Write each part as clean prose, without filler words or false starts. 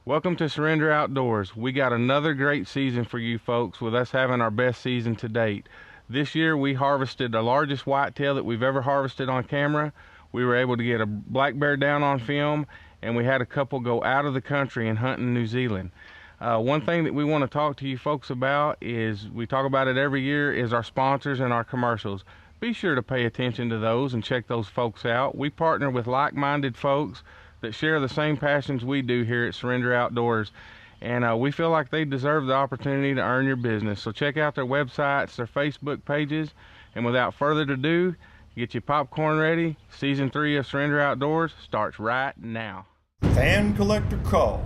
Welcome to Surrender Outdoors. We got another great season for you folks, with us having our best season to date. This year we harvested the largest whitetail that we've ever harvested on camera. We were able to get a black bear down on film, and we had a couple go out of the country and hunt in New Zealand. One thing that we want to talk to you folks about, is we talk about it every year, is our sponsors and our commercials. Be sure to pay attention to those and check those folks out. We partner with like-minded folks that share the same passions we do here at Surrender Outdoors, and we feel like they deserve the opportunity to earn your business. So check out their websites, their Facebook pages, and without further ado, get your popcorn ready. Season 3 of Surrender Outdoors starts right now. Fan Collector Calls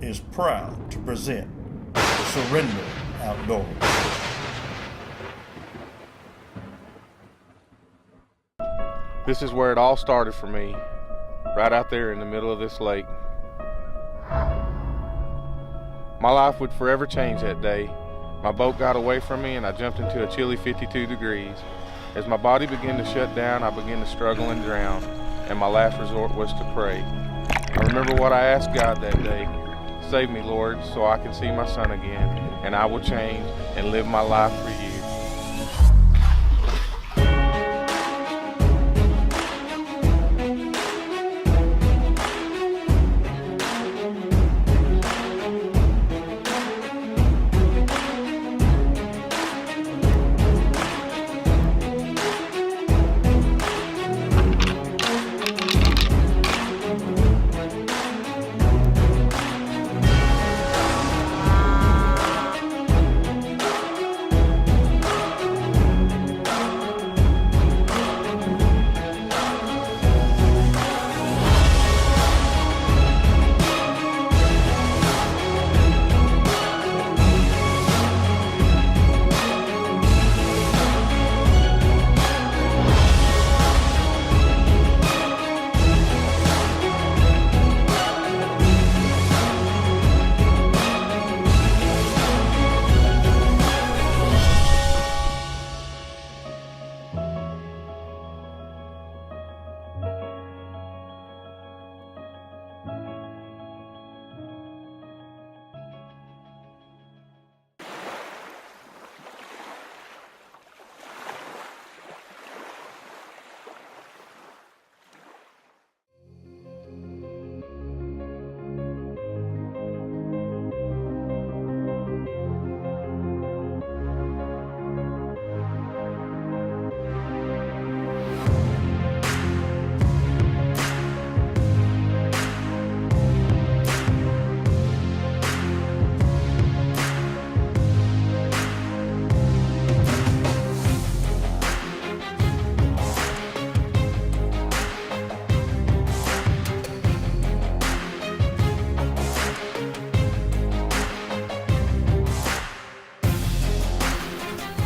is proud to present Surrender Outdoors. This is where it all started for me, right out there in the middle of this lake. My life would forever change that day. My boat got away from me and I jumped into a chilly 52 degrees. As my body began to shut down, I began to struggle and drown, and my last resort was to pray. I remember what I asked God that day: save me, Lord, so I can see my son again, and I will change and live my life for you.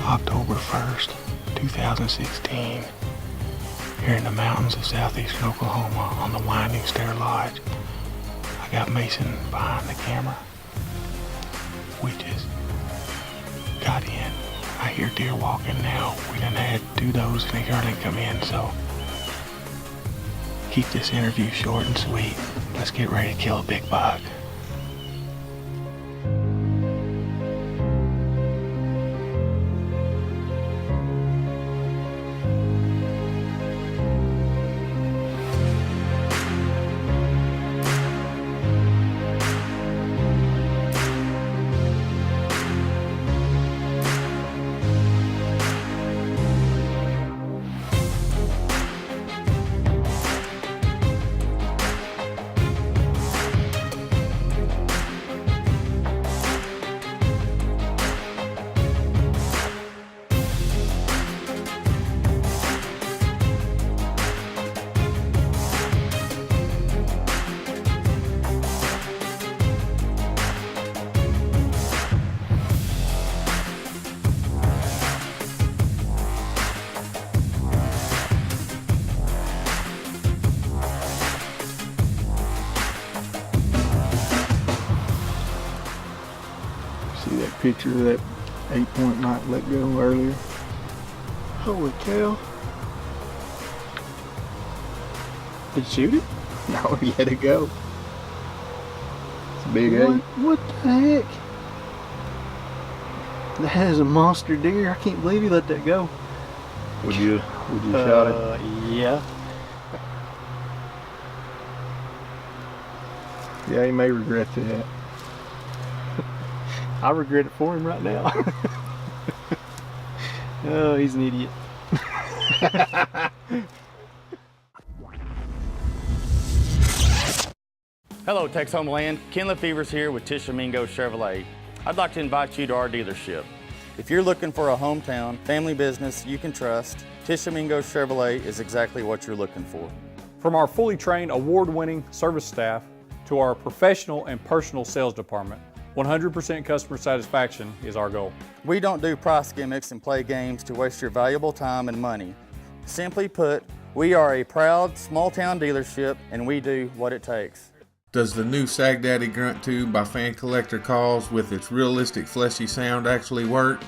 October 1st, 2016, here in the mountains of southeastern Oklahoma on the Winding Stair Lodge. I got Mason behind the camera. We just got in. I hear deer walking now. We done had 2 does and a yearling come in, so keep this interview short and sweet. Let's get ready to kill a big buck. See that picture of that 8-point knot let go earlier? Holy cow. Did you shoot it? No, he had to go. It's a big 8. What the heck? That is a monster deer. I can't believe you let that go. Would you shot it? Yeah. Yeah, he may regret that. I regret it for him right now. Oh, he's an idiot. Hello, Tex Homeland. Ken Lefevre's here with Tishomingo Chevrolet. I'd like to invite you to our dealership. If you're looking for a hometown family business you can trust, Tishomingo Chevrolet is exactly what you're looking for. From our fully trained, award-winning service staff to our professional and personal sales department, 100% customer satisfaction is our goal. We don't do price gimmicks and play games to waste your valuable time and money. Simply put, we are a proud small-town dealership and we do what it takes. Does the new Sag Daddy Grunt Tube by Fan Collector Calls with its realistic fleshy sound actually work?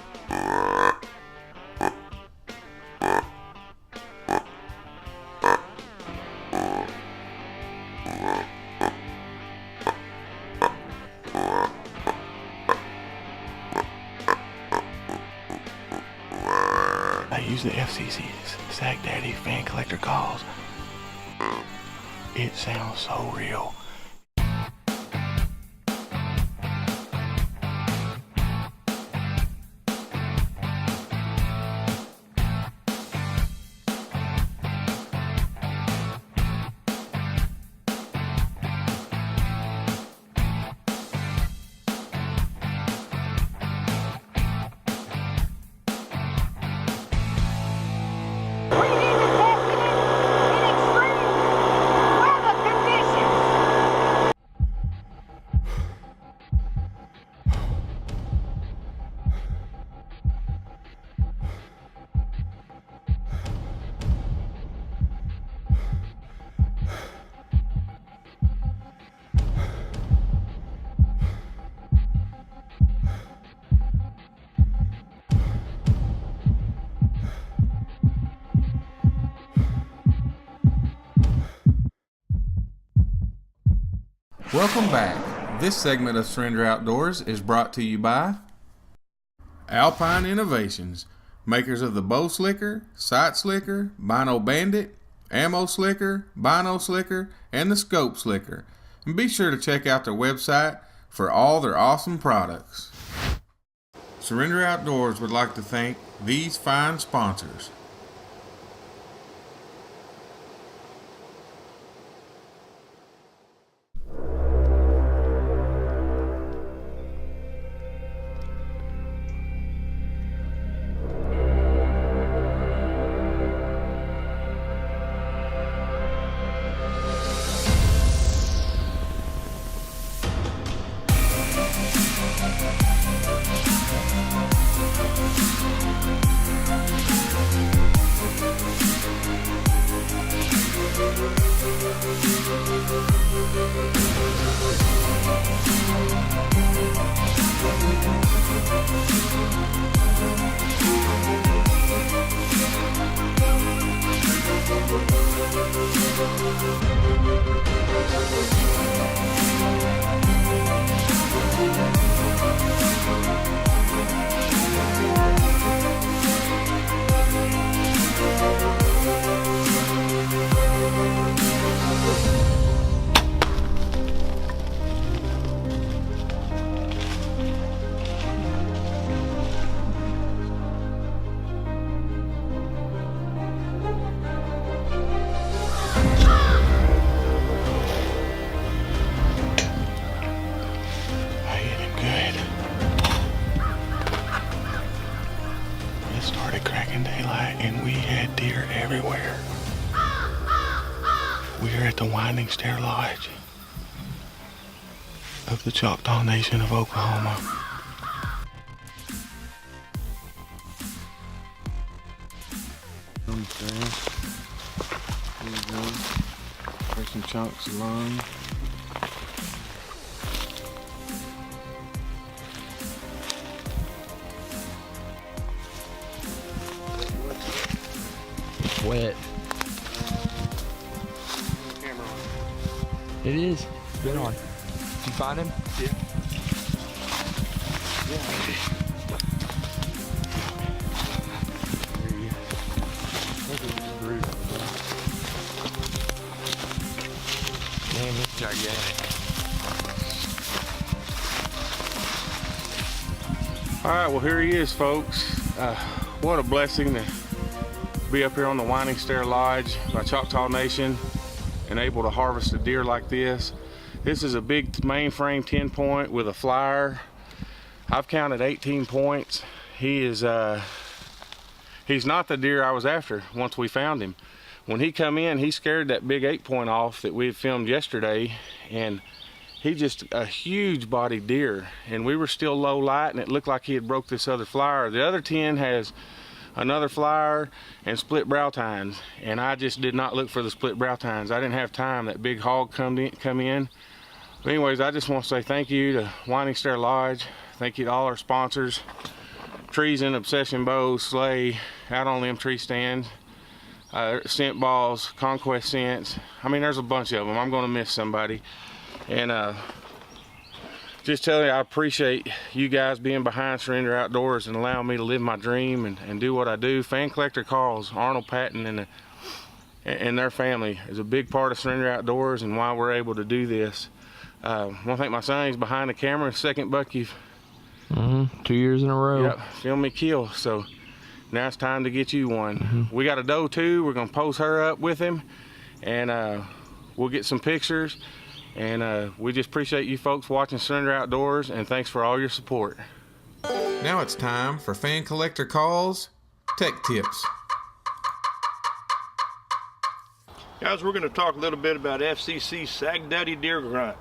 I use the FCC's Sag Daddy Fan Collector Calls. It sounds so real. Welcome back. This segment of Surrender Outdoors is brought to you by Alpine Innovations, makers of the Bow Slicker, Sight Slicker, Bino Bandit, Ammo Slicker, Bino Slicker, and the Scope Slicker. And be sure to check out their website for all their awesome products. Surrender Outdoors would like to thank these fine sponsors. Everywhere. We are at the Winding Stair Lodge of the Choctaw Nation of Oklahoma. There we go. There's some chunks of lung. Wet. It is. It's been on. find him? Yeah. Damn, he's gigantic. All right, well, here he is, folks. What a blessing to be up here on the Winding Stair Lodge by Choctaw Nation and able to harvest a deer like this. This is a big mainframe 10-point with a flyer. I've counted 18 points. He is he's not the deer I was after once we found him. When he come in, he scared that big 8-point off that we had filmed yesterday, and he just a huge bodied deer, and we were still low light, and it looked like he had broke this other flyer. The other 10 has another flyer and split brow tines, and I just did not look for the split brow tines. I didn't have time. That big hog come in. But anyways, I just want to say thank you to Winding Stair Lodge. Thank you to all our sponsors, Treason, Obsession Bows, Slay, Out on Limb Tree Stands, Scent Balls, Conquest Scents. I mean, there's a bunch of them. I'm going to miss somebody. And just telling you, I appreciate you guys being behind Surrender Outdoors and allowing me to live my dream and do what I do. Fan Collector Carls, Arnold Patton and their family is a big part of Surrender Outdoors and why we're able to do this. I want to thank my son. He's behind the camera. Second buck you've 2 years in a row. Yep, filmed me kill. So now it's time to get you one. We got a doe too. We're gonna post her up with him, and we'll get some pictures. And we just appreciate you folks watching Surrender Outdoors, and thanks for all your support. Now it's time for Fan Collector Calls, Tech Tips. Guys, we're going to talk a little bit about FCC Sag Daddy Deer Grunt.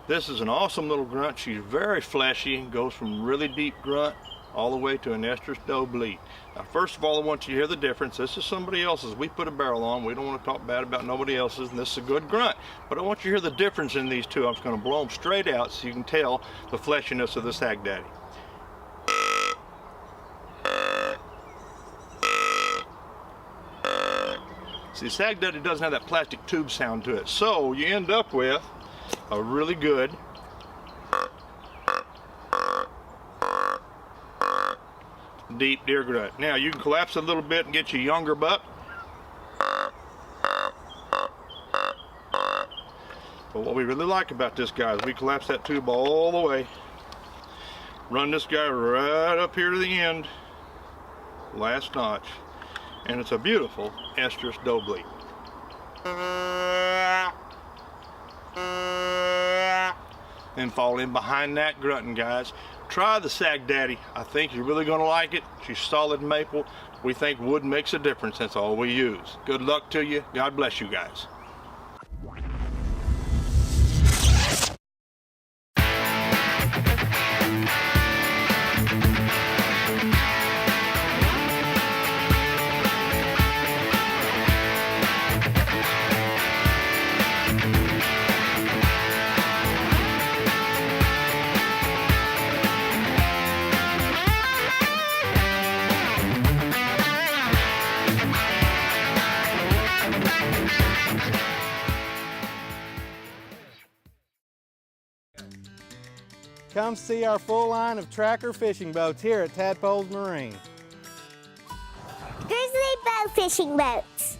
This is an awesome little grunt. She's very fleshy, goes from really deep grunt all the way to an estrus doe bleat. Now, first of all, I want you to hear the difference. This is somebody else's. We put a barrel on. We don't want to talk bad about nobody else's, and this is a good grunt. But I want you to hear the difference in these two. I'm just going to blow them straight out so you can tell the fleshiness of the Sag Daddy. See, Sag Daddy doesn't have that plastic tube sound to it, so you end up with a really good deep deer grunt. Now you can collapse it a little bit and get you a younger buck. But what we really like about this guy is we collapse that tube all the way, run this guy right up here to the end, last notch, and it's a beautiful estrus doe bleat. Then fall in behind that grunting, guys. Try the Sag Daddy. I think you're really going to like it. She's solid maple. We think wood makes a difference. That's all we use. Good luck to you. God bless you guys. Come see our full line of tracker fishing boats here at Tadpoles Marine. Grizzly bow fishing boats.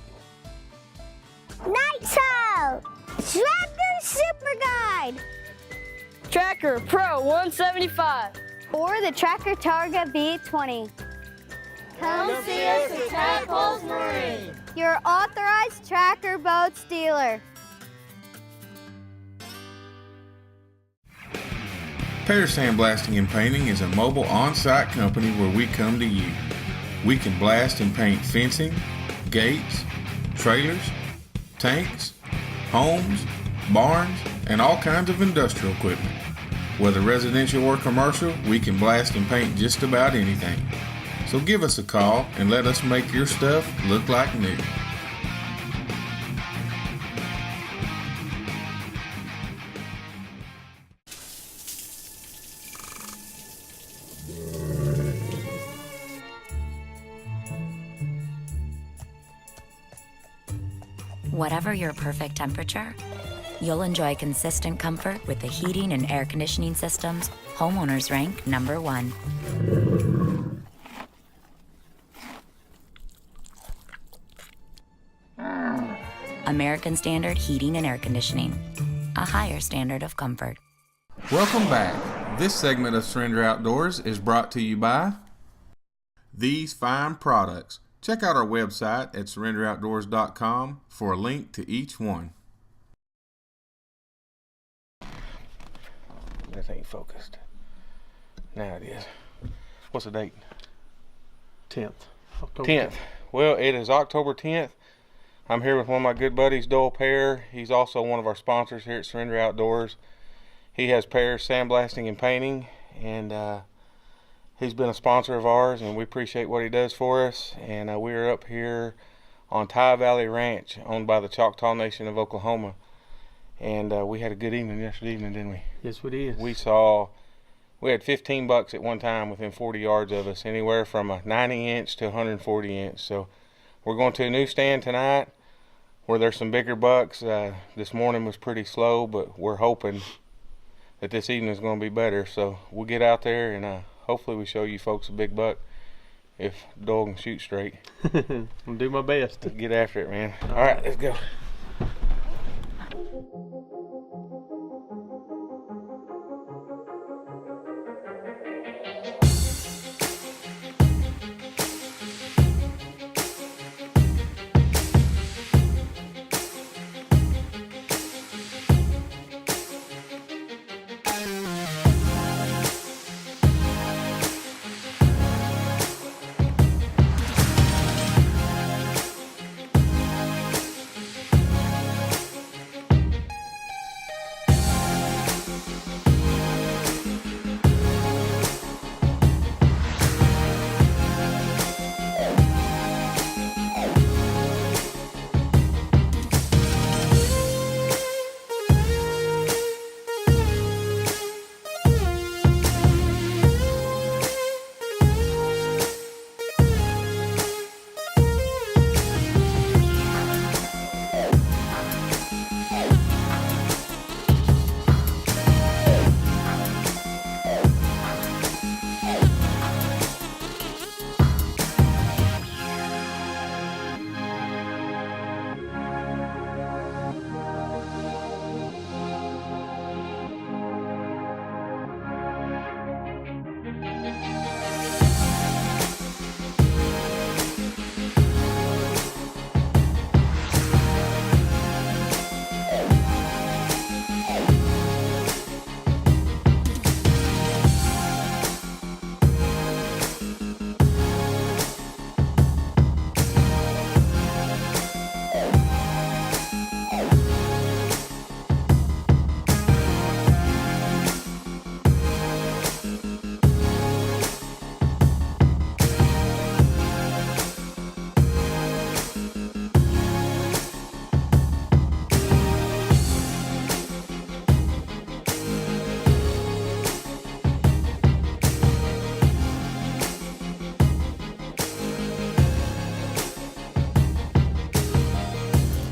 Nitro. Tracker Super Guide. Tracker Pro 175. Or the Tracker Targa V20. Come see us at Tadpoles Marine. Your authorized tracker boats dealer. Pear Sandblasting and Painting is a mobile on-site company where we come to you. We can blast and paint fencing, gates, trailers, tanks, homes, barns, and all kinds of industrial equipment. Whether residential or commercial, we can blast and paint just about anything. So give us a call and let us make your stuff look like new. Whatever your perfect temperature, You'll enjoy consistent comfort with the heating and air conditioning systems homeowners rank #1. American Standard Heating and Air Conditioning, a higher standard of comfort. Welcome back. This segment of Surrender Outdoors is brought to you by these fine products. Check out our website at surrenderoutdoors.com for a link to each one. This ain't focused. Now it is. What's the date? 10th. October 10th. Well, it is October 10th. I'm here with one of my good buddies, Doyle Pear. He's also one of our sponsors here at Surrender Outdoors. He has Pear Sandblasting and Painting, and he's been a sponsor of ours, and we appreciate what he does for us. And we're up here on Ty Valley Ranch, owned by the Choctaw Nation of Oklahoma. And we had a good evening yesterday evening, didn't we? Yes, we did. We had 15 bucks at one time within 40 yards of us, anywhere from a 90-inch to 140-inch. So we're going to a new stand tonight where there's some bigger bucks. This morning was pretty slow, but we're hoping that this evening is going to be better. So we'll get out there and hopefully we show you folks a big buck if Doyle can shoot straight. I'll do my best. Let's get after it, man. All right, let's go.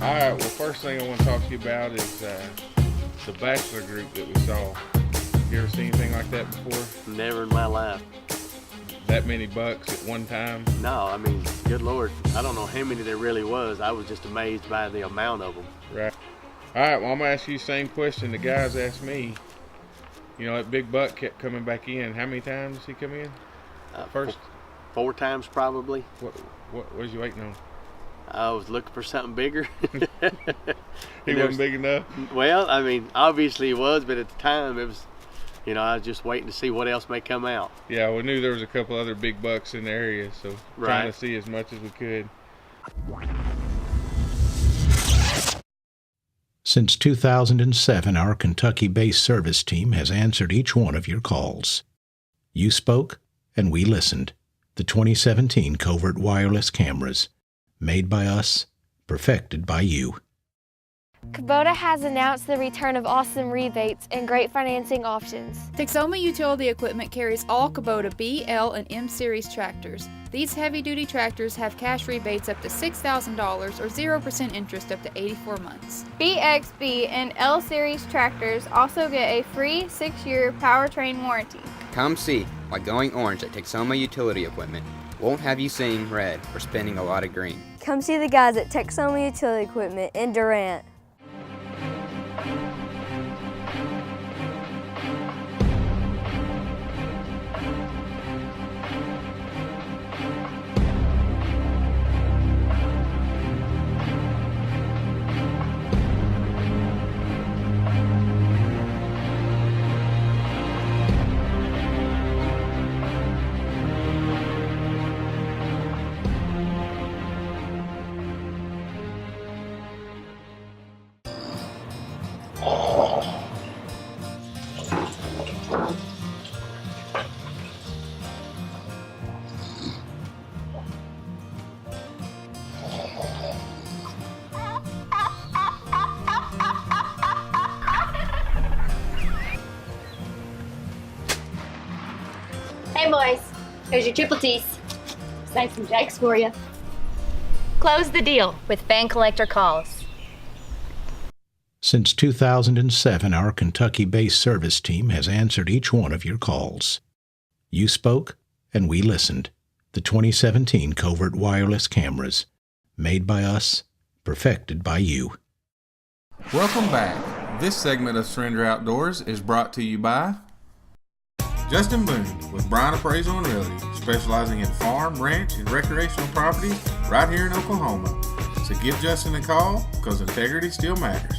Alright, well, first thing I want to talk to you about is the bachelor group that we saw. You ever seen anything like that before? Never in my life. That many bucks at one time? No, I mean, good Lord, I don't know how many there really was. I was just amazed by the amount of them. Right. Alright, well, I'm going to ask you the same question the guys asked me. You know, that big buck kept coming back in. How many times did he come in? First? Four times probably. What was you waiting on? I was looking for something bigger. He wasn't big enough? Well, I mean, obviously he was, but at the time it was, you know, I was just waiting to see what else may come out. Yeah, we knew there was a couple other big bucks in the area, so trying to see as much as we could. Since 2007, our Kentucky-based service team has answered each one of your calls. You spoke, and we listened. The 2017 Covert Wireless Cameras. Made by us, perfected by you. Kubota has announced the return of awesome rebates and great financing options. Texoma Utility Equipment carries all Kubota B, L, and M Series tractors. These heavy-duty tractors have cash rebates up to $6,000 or 0% interest up to 84 months. BXB and L Series tractors also get a free 6-year powertrain warranty. Come see why going orange at Texoma Utility Equipment won't have you seeing red or spending a lot of green. Come see the guys at Texoma Utility Equipment in Durant. Hey boys, here's your triple T's. Save some Jakes for you. Close the deal with Fan Collector Calls. Since 2007, our Kentucky-based service team has answered each one of your calls. You spoke, and we listened. The 2017 Covert Wireless Cameras. Made by us, perfected by you. Welcome back. This segment of Surrender Outdoors is brought to you by Justin Boone with Bryan Appraisal and Realty, specializing in farm, ranch, and recreational properties right here in Oklahoma. So give Justin a call, because integrity still matters.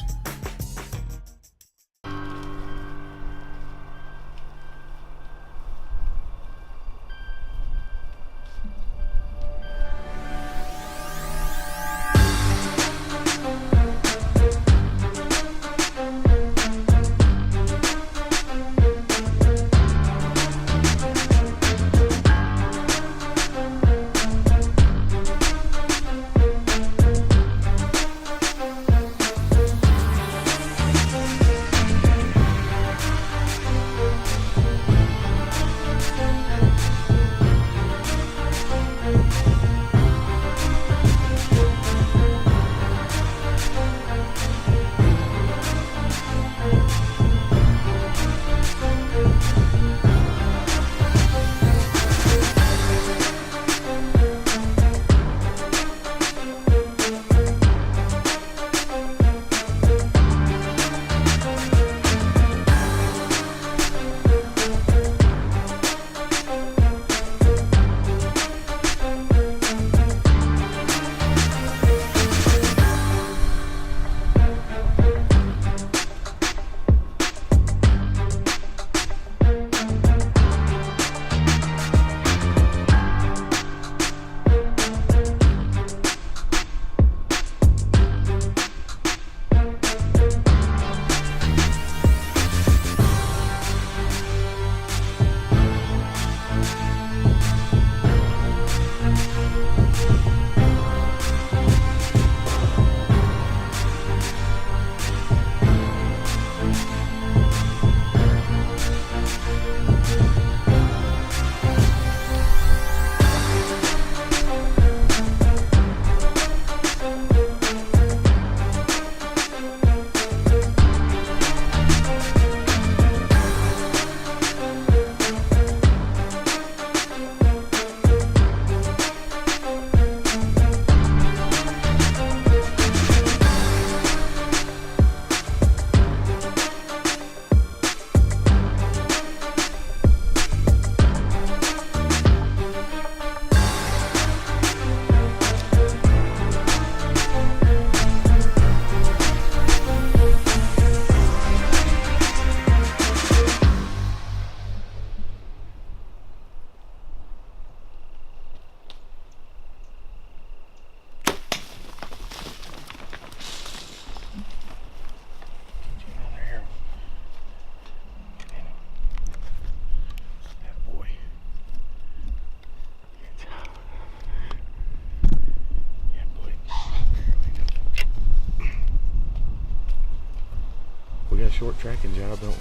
short tracking job, don't we?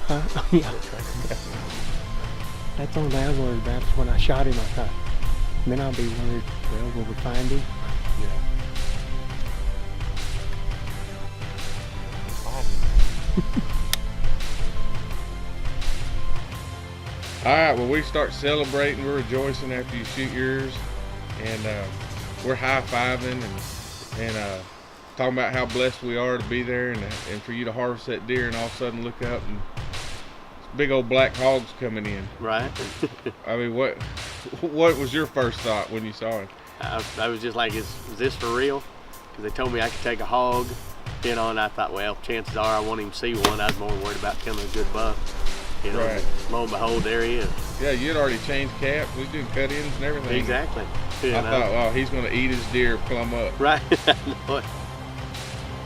Huh? Yeah. That's the only thing I was worried about is when I shot him, I thought, then I'll be worried, well, will we find him? Yeah. All right, well, we start celebrating. We're rejoicing after you shoot yours, and we're high-fiving and talking about how blessed we are to be there and for you to harvest that deer, and all of a sudden look up and big old black hogs coming in. Right. I mean, what was your first thought when you saw him? I was just like, is this for real? Because they told me I could take a hog, and I thought, well, chances are I won't even see one. I was more worried about killing a good buck. You know, right. Lo and behold, there he is. Yeah, you'd already changed caps. We did cut-ins and everything. Exactly. I thought, oh, he's going to eat his deer plumb up. Right.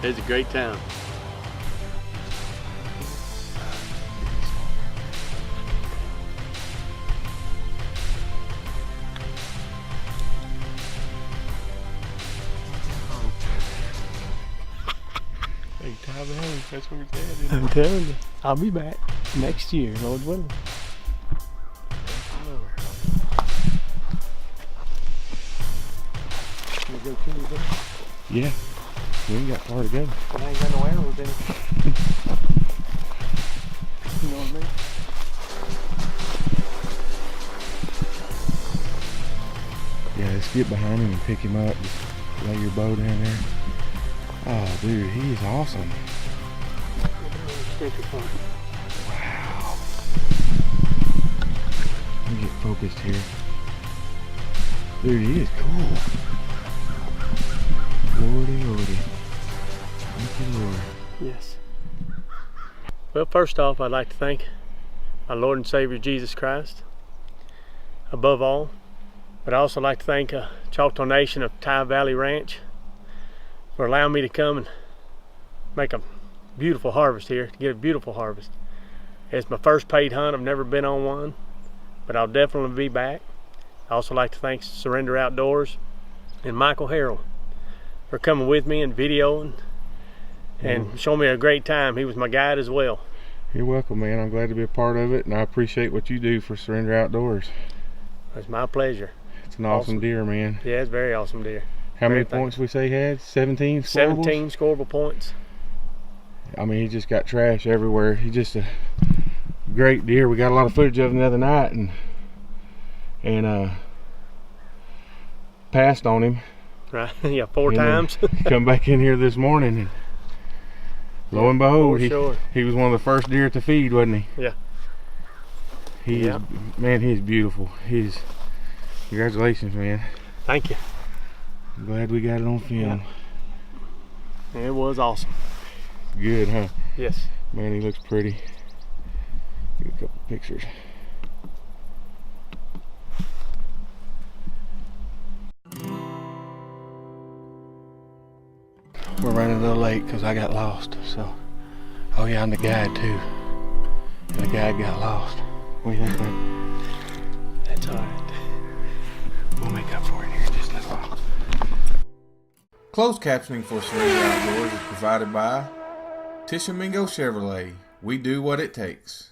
It's a great town. Hey, Ty Valley, that's where it's at. I'm telling you, I'll be back next year, Lord willing. You go kill your dog? Yeah, we ain't got far to go. But I ain't got no arrows in it. You know what I mean? Yeah, let's get behind him and pick him up. Just lay your bow down there. Oh, dude, he is awesome. Wow. Let me get focused here. Dude, he is cool. Lordy, lordy. Thank you, Lord. Yes. Well, first off, I'd like to thank my Lord and Savior Jesus Christ, above all. But I'd also like to thank Choctaw Nation of Ty Valley Ranch for allowing me to come and make a beautiful harvest here, to get a beautiful harvest. It's my first paid hunt. I've never been on one, but I'll definitely be back. I also like to thank Surrender Outdoors and Michael Harrell for coming with me and videoing and showing me a great time. He was my guide as well. You're welcome, man. I'm glad to be a part of it, and I appreciate what you do for Surrender Outdoors. It's my pleasure. It's an awesome deer, man. Yeah, it's a very awesome deer. How many points we say he had? 17 scoreables? 17 scoreable points. I mean, he just got trash everywhere. He's just a great deer. We got a lot of footage of him the other night and passed on him. Right, yeah, 4 times. Come back in here this morning and lo and behold, he was one of the first deer to feed, wasn't he? Yeah. He is, man, he's beautiful. Congratulations, man. Thank you. I'm glad we got it on film. Yeah. It was awesome. Good, huh? Yes. Man, he looks pretty. Get a couple pictures. We're running a little late because I got lost. So, oh yeah, I'm the guide too. And the guide got lost. What do you think, man? That's all right. We'll make up for it here in just a little while. Closed captioning for Surrender Outdoors is provided by Tishomingo Chevrolet. We do what it takes.